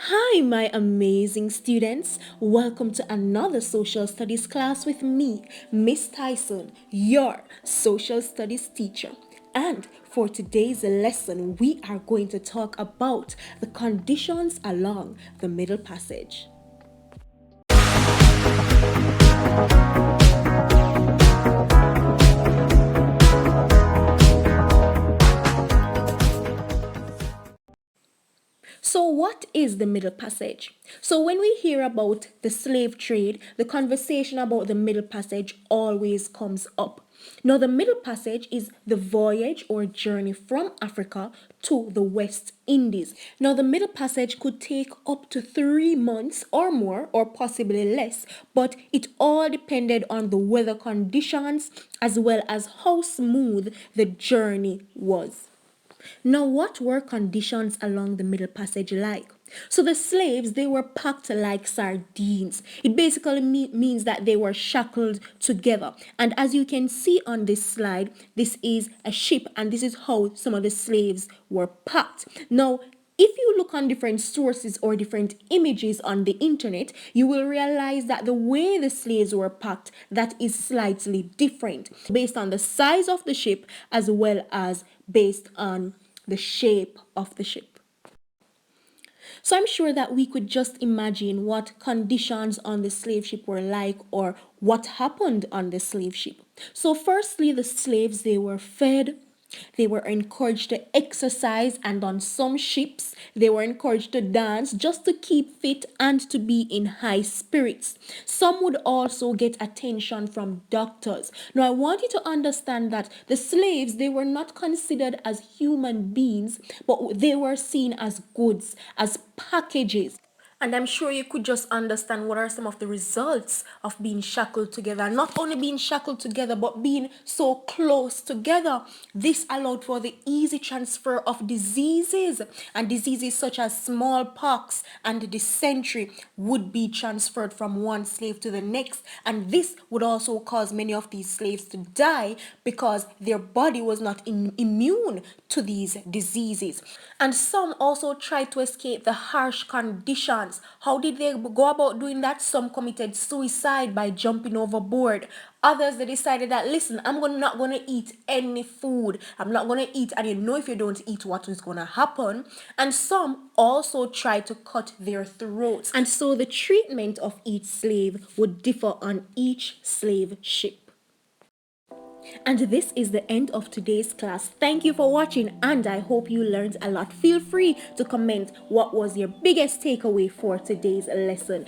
Hi, my amazing students. Welcome to another social studies class with me, Miss Tyson, your social studies teacher. And for today's lesson, we are going to talk about the conditions along the Middle Passage. So, what is the Middle Passage? So, when we hear about the slave trade, the conversation about the Middle Passage always comes up. Now, the Middle Passage is the voyage or journey from Africa to the West Indies. Now, the Middle Passage could take up to 3 months or more, or possibly less, but it all depended on the weather conditions as well as how smooth the journey was. Now, what were conditions along the Middle Passage like? So the slaves, they were packed like sardines. It basically means that they were shackled together. And as you can see on this slide, this is a ship and this is how some of the slaves were packed. Now, if you look on different sources or different images on the internet, you will realize that the way the slaves were packed, that is slightly different based on the size of the ship as well as based on the shape of the ship. So I'm sure that we could just imagine what conditions on the slave ship were like or what happened on the slave ship. So firstly, the slaves, they were fed, they were encouraged to exercise, and on some ships, they were encouraged to dance just to keep fit and to be in high spirits. Some would also get attention from doctors. Now, I want you to understand that the slaves, they were not considered as human beings, but they were seen as goods, as packages. And I'm sure you could just understand what are some of the results of being shackled together. Not only being shackled together, but being so close together. This allowed for the easy transfer of diseases. And diseases such as smallpox and dysentery would be transferred from one slave to the next. And this would also cause many of these slaves to die because their body was not immune to these diseases. And some also tried to escape the harsh conditions. How did they go about doing that? Some committed suicide by jumping overboard. Others, they decided that, listen, not going to eat any food. I'm not going to eat. And you know, if you don't eat, what is going to happen? And some also tried to cut their throats. And so the treatment of each slave would differ on each slave ship. And this is the end of today's class. Thank you for watching and I hope you learned a lot. Feel free to comment what was your biggest takeaway for today's lesson.